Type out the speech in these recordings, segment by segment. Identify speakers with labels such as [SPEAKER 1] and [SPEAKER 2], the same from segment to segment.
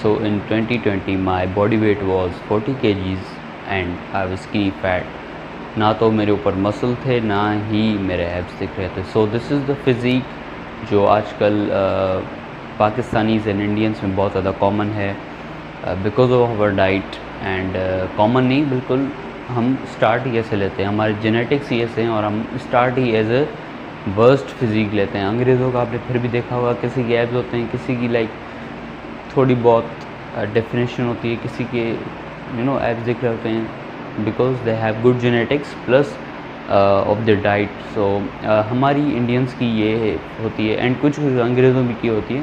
[SPEAKER 1] So in 2020 my body weight was 40 kgs and I was skinny fat. ना तो मेरे ऊपर मसल थे ना ही मेरे एब्स दिख रहे थे. So this is the physique जो आजकल पाकिस्तानीज़ एंड इंडियंस में बहुत ज़्यादा कॉमन है because of our diet. And common नहीं, बिल्कुल हम स्टार्ट ही ऐसे लेते हैं, हमारे जेनेटिक्स ही ऐसे हैं और हम स्टार्ट ही एज ए वर्स्ट फिज़ीक लेते हैं. अंग्रेज़ों का आपने फिर भी देखा होगा, किसी के एब्स होते हैं, किसी की लाइक थोड़ी बहुत डेफिनेशन होती है, किसी के एब्स दिख रहे होते हैं because they have good genetics plus of the diet. So हमारी इंडियंस की ये होती है एंड कुछ अंग्रेज़ों की होती है.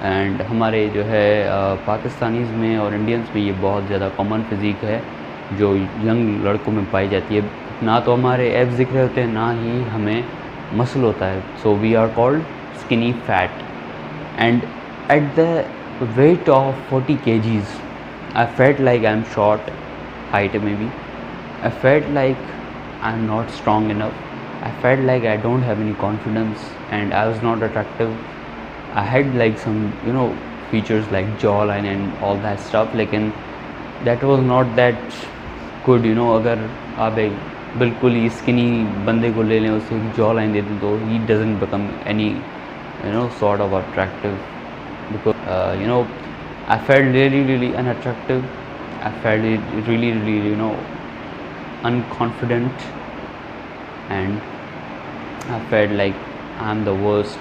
[SPEAKER 1] एंड हमारे जो है पाकिस्तानीज़ में और इंडियंस में ये बहुत ज़्यादा कॉमन फिज़ीक है जो यंग लड़कों में पाई जाती है. ना तो हमारे एब्स दिख रहे होते हैं ना ही हमें मसल होता है. So we are called skinny fat. And at the weight of 40 kgs I felt like I'm short height maybe. I felt like I'm not strong enough. I felt like I don't have any confidence and I was not attractive. I had like some features like jawline and all that stuff, लेकिन that was not that good. अगर आप एक बिल्कुल ही skinny बंदे को ले लें, उसे एक जॉ लाइन दे दें तो he doesn't become any sort of attractive because I felt really unattractive. I felt really unconfident and I felt like I'm the worst.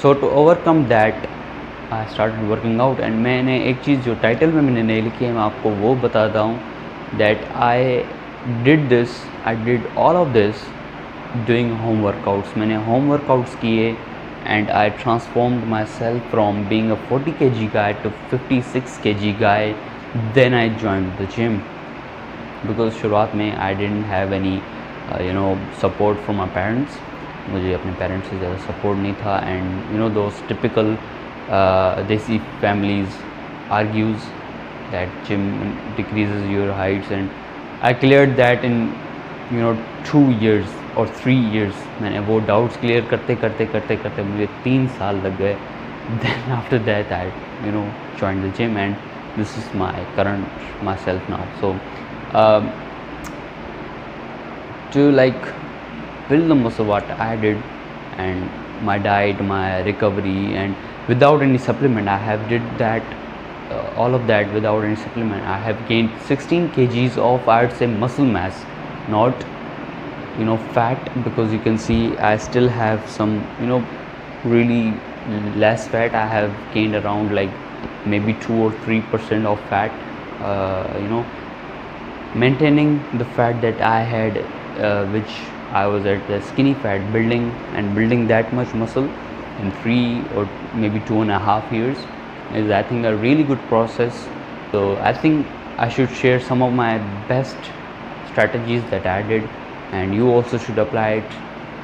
[SPEAKER 1] So to overcome that I started working out. and मैंने एक चीज़ जो title में मैंने नहीं लिखी है मैं आपको वो बताता हूँ that I did all of this doing home workouts. मैंने home workouts किए and I transformed myself from being a 40 kg guy to 56 kg guy. Then I joined the gym because शुरुआत में I didn't have any support from my parents. मुझे अपने parents से ज़्यादा support नहीं था. and those typical desi families argues that gym decreases your heights and I cleared that in 2 years और 3 years. मैंने वो डाउट्स क्लियर करते करते मुझे 3 साल लग गए. then after that I joined the gym and this is my current myself now. So to like build the muscle what I did and my diet, my recovery, and without any supplement I have did that all of that without any supplement. I have gained 16 kgs of I would say muscle mass, not fat, because you can see I still have some really less fat. I have gained around like maybe 2 or 3% of fat, maintaining the fat that I had, which I was at the skinny fat, building that much muscle in 3 or maybe 2.5 years is I think a really good process. So I think I should share some of my best strategies that I did and you also should apply it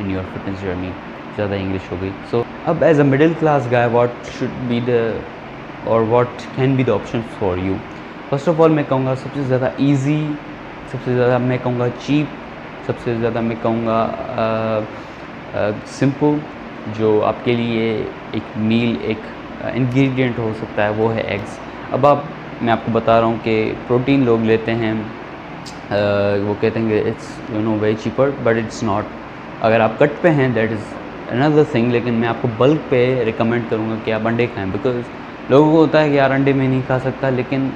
[SPEAKER 1] in your fitness journey. ज़्यादा English हो गई. So अब as a middle class guy what should be the or what can be the options for you? First of all मैं कहूँगा सबसे ज़्यादा easy, सबसे ज़्यादा मैं कहूँगा cheap, सबसे ज़्यादा मैं कहूँगा simple जो आपके लिए एक मील एक इंग्रेडिएंट हो सकता है वो है एग्स. अब मैं आपको बता रहा हूँ कि प्रोटीन लोग लेते हैं, वो कहते हैं कि it's very cheaper but it's not. अगर आप कट पे हैं दैट इज़ अनदर थिंग, लेकिन मैं आपको बल्क पे रिकमेंड करूँगा कि आप अंडे खाएं. बिकॉज लोगों को होता है कि यार अंडे में नहीं खा सकता, लेकिन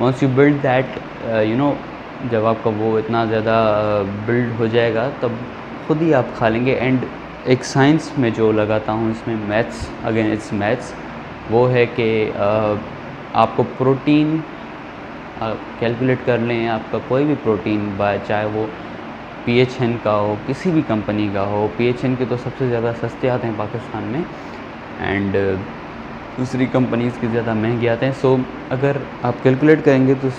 [SPEAKER 1] वंस यू बिल्ड दैट जब आपका वो इतना ज़्यादा बिल्ड हो जाएगा तब खुद ही आप खा लेंगे. एंड एक साइंस में जो लगाता हूँ इसमें मैथ्स, अगेन इट्स मैथ्स, वो है कि आपको प्रोटीन कैलकुलेट कर लें. आपका कोई भी प्रोटीन चाहे वो PHN का हो, किसी भी कंपनी का हो. PHN के तो सबसे ज़्यादा सस्ते आते हैं पाकिस्तान में एंड दूसरी कंपनीज़ के ज़्यादा महंगे आते हैं. सो अगर आप कैलकुलेट करेंगे तो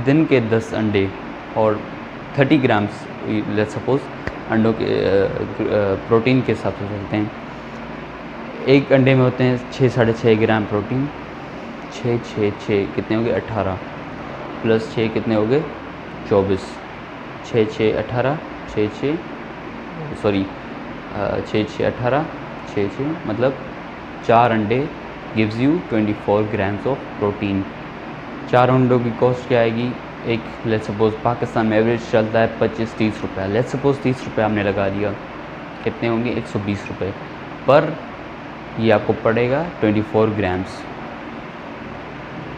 [SPEAKER 1] दिन के 10 अंडे और 30 ग्राम्स लेट्स सपोज अंडों के प्रोटीन के हिसाब से चलते हैं. एक अंडे में होते हैं 6-6.5 ग्राम प्रोटीन. 6 कितने हो गए 18 प्लस 6 कितने हो गए 24. 6 18 6 सॉरी 6 18 6 मतलब 4 अंडे gives you 24 grams of protein. 4 अंडों की कॉस्ट क्या आएगी? एक लेट्स सपोज पाकिस्तान में एवरेज चलता है 25-30 रुपये, लेट्स सपोज 30 रुपये आपने लगा दिया, कितने होंगे? 120 रुपये पर ये आपको पड़ेगा 24 ग्राम्स,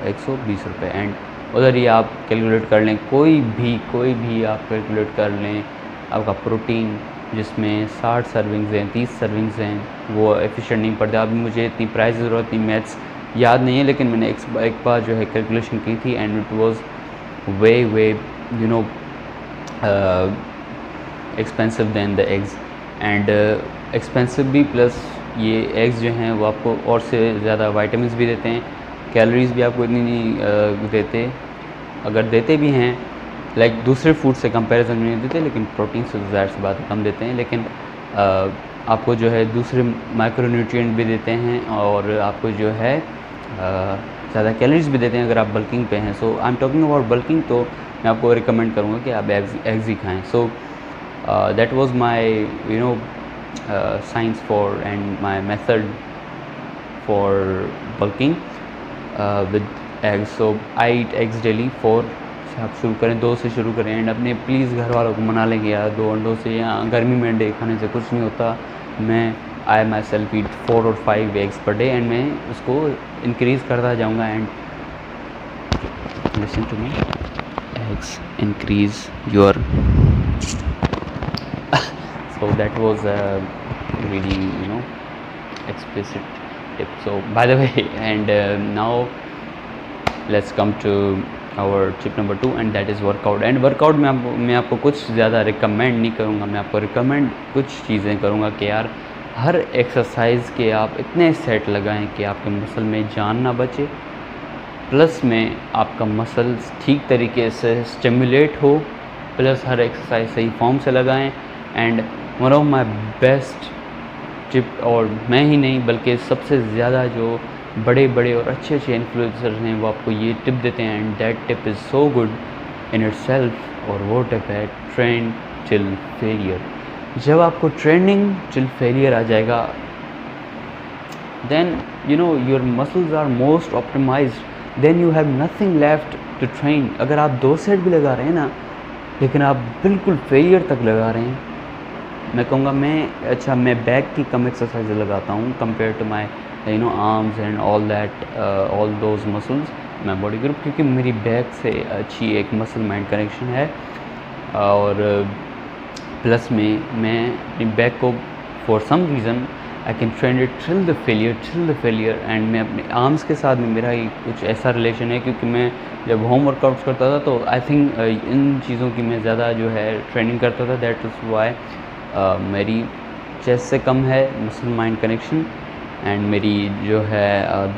[SPEAKER 1] 120 रुपये। एंड उधर ही आप कैलकुलेट कर लें, कोई भी आप कैलकुलेट कर लें आपका प्रोटीन, जिसमें 60 सर्विंग्स हैं, 30 सर्विंग्स हैं, वो एफिशिएंट नहीं पड़ता। अभी मुझे इतनी प्राइस ज़रूरत, इतनी मैथ्स याद नहीं है, लेकिन मैंने एक बार जो है कैलकुलेशन की थी and it was way you know expensive than the eggs and expensive भी, प्लस ये एग्स जो हैं वो आपको और से ज़्यादा वाइटामिन भी देते हैं, कैलोरीज भी आपको इतनी नहीं देते, अगर देते भी हैं लाइक दूसरे फूड से कंपैरिजन में नहीं देते, लेकिन प्रोटीन से ज़ाहिर सी बात कम देते हैं, लेकिन आपको जो है दूसरे माइक्रोन्यूट्रिएंट भी देते हैं और आपको जो है ज़्यादा कैलोरीज भी देते हैं अगर आप बल्किंग पे हैं। So I am talking about bulking, तो मैं आपको रिकमेंड करूँगा कि आप एग्स ही खाएँ। सो that was my you know science for and my method for bulking with eggs. So I eat eggs daily. 4 से आप शुरू करें, 2 से शुरू करें एंड अपने प्लीज़ घर वालों को मना लेंगे यार 2 अंडों से या गर्मी में अंडे खाने से कुछ नहीं होता। आई माई सेल्फ ईट 4 और 5 एग्स पर डे एंड मैं उसको इंक्रीज़ करता जाऊँगा। And listen to me, eggs increase your so that was a really explicit tip. So by the way, and now let's come to our tip number 2 and that is workout. And workout में मैं आपको कुछ ज़्यादा recommend नहीं करूँगा, मैं आपको recommend कुछ चीज़ें करूँगा कि यार हर एक्सरसाइज के आप इतने सेट लगाएं कि आपके मसल में जान ना बचे, प्लस में आपका मसल ठीक तरीके से स्टिमुलेट हो, प्लस हर एक्सरसाइज सही फॉर्म से लगाएं। And one of my best tip, और मैं ही नहीं बल्कि सबसे ज़्यादा जो बड़े बड़े और अच्छे अच्छे इन्फ्लुएंसर्स हैं वो आपको ये टिप देते हैं and that tip is so good in itself, और वो टिप है ट्रेन टिल फेलियर। जब आपको ट्रेनिंग टिल फेलियर आ जाएगा, then your muscles are most optimized, then you have nothing left to train. अगर आप 2 सेट भी लगा रहे हैं ना, लेकिन आप बिल्कुल फेलियर तक लगा रहे हैं, मैं कहूँगा मैं बैक की कम एक्सरसाइज लगाता हूँ compare to my arms and all that all those muscles मैं बॉडी ग्रुप, क्योंकि मेरी बैक से अच्छी एक मसल माइंड कनेक्शन है। और प्लस में मैं अपनी बैक को for some reason I can train it till the failure and मैं अपने आर्म्स के साथ में मेरा ही कुछ ऐसा रिलेशन है, क्योंकि मैं जब होम वर्कआउट्स करता था तो आई थिंक इन चीज़ों की मैं ज़्यादा जो है ट्रेनिंग करता था, दैट इज़ वाई मेरी चेस्ट से कम है मसल माइंड कनेक्शन एंड मेरी जो है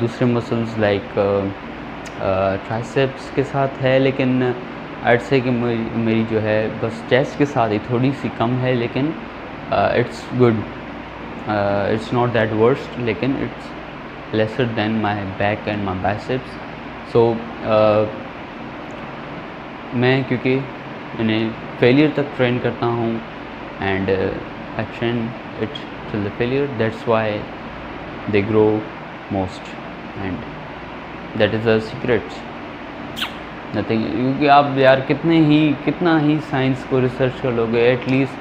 [SPEAKER 1] दूसरे मसल्स लाइक ट्राइसेप्स के साथ है, लेकिन आई से कि मेरी जो है बस चेस्ट के साथ ही थोड़ी सी कम है, लेकिन it's good, it's not that worst, लेकिन it's lesser than my back and my biceps. So मैं क्योंकि इन्हें फेलियर तक ट्रेन करता हूँ and I train it till the failure, that's why they grow most and that is the secret, nothing। क्योंकि आप यार कितना ही साइंस को रिसर्च कर लोगे, एटलीस्ट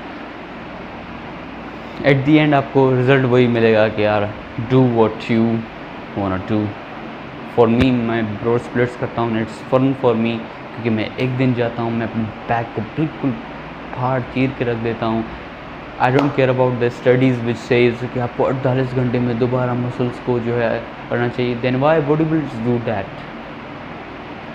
[SPEAKER 1] एट दी एंड आपको रिज़ल्ट वही मिलेगा कि यार do what you वांना do. For me मैं ब्रॉड स्प्लिट्स करता हूँ, इट्स फन फॉर मी, क्योंकि मैं एक दिन जाता हूँ मैं अपने बैक को बिल्कुल फाड़ चीर के रख देता हूँ। I don't care about the studies which says कि आपको 48 घंटे में दोबारा मसल्स को जो है करना चाहिए। Then why body builders do that,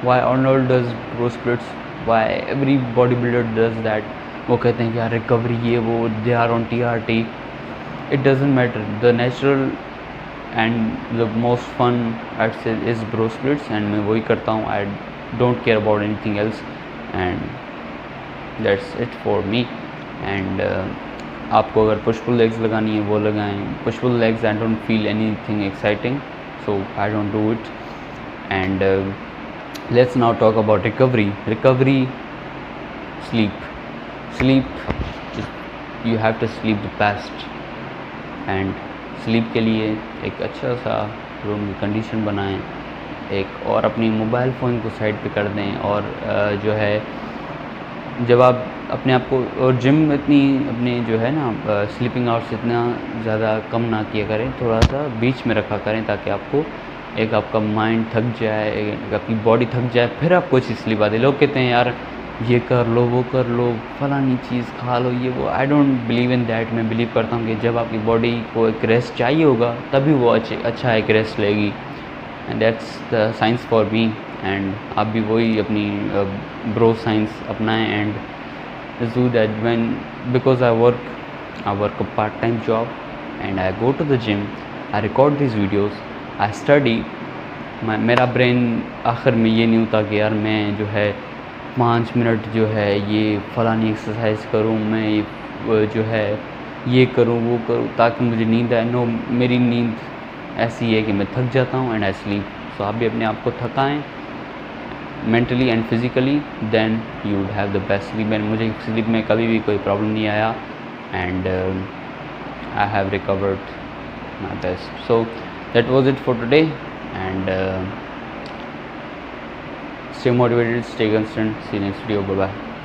[SPEAKER 1] why Arnold does bro splits, why every body builder does that. वो कहते हैं कि यार रिकवरी ये वो, they are on TRT, it doesn't matter, the natural and the most fun I'd say is bro splits and मैं वही करता हूँ। I don't care about anything else and that's it for me. And आपको अगर push pull legs लगानी है वो लगाएं, push pull legs I don't feel anything exciting, so I don't do it. And let's now talk about recovery sleep, you have to sleep the best, and sleep के लिए एक अच्छा सा room की कंडीशन बनाएं एक, और अपनी मोबाइल फ़ोन को साइड पे कर दें। और जो है जब आप अपने आप को, और जिम इतनी अपने जो है ना स्लीपिंग आवर्स इतना ज़्यादा कम ना किया करें, थोड़ा सा बीच में रखा करें, ताकि आपको एक आपका माइंड थक जाए, एक आपकी बॉडी थक जाए, फिर आपको अच्छी स्लीप आती है। लोग कहते हैं यार ये कर लो, वो कर लो, फलानी चीज़ खा लो, ये वो। I don't believe in that. मैं बिलीव करता हूँ कि जब आपकी बॉडी को एक रेस्ट चाहिए होगा तभी वो अच्छा एक रेस्ट लेगी, and that's the science for me. And आप भी वही अपनी ब्रो साइंस अपनाएं and do that when, because I work a part-time job and I go to the gym, I record these videos, I study। मेरा brain आखिर में ये नहीं होता कि यार मैं जो है 5 मिनट जो है ये फ़लानी एक्सरसाइज करूँ, मैं ये जो है ये करूँ वो करूँ ताकि मुझे नींद आए। नो, मेरी नींद ऐसी है कि मैं थक जाता हूँ एंड आई स्लीप। सो आप भी अपने आप को थकाएं mentally and physically, then you would have the best sleep. And मुझे स्लीप में कभी भी कोई प्रॉब्लम नहीं आया, and I have recovered my best. So that was it for today, and stay motivated, stay constant, see you next video, bye bye।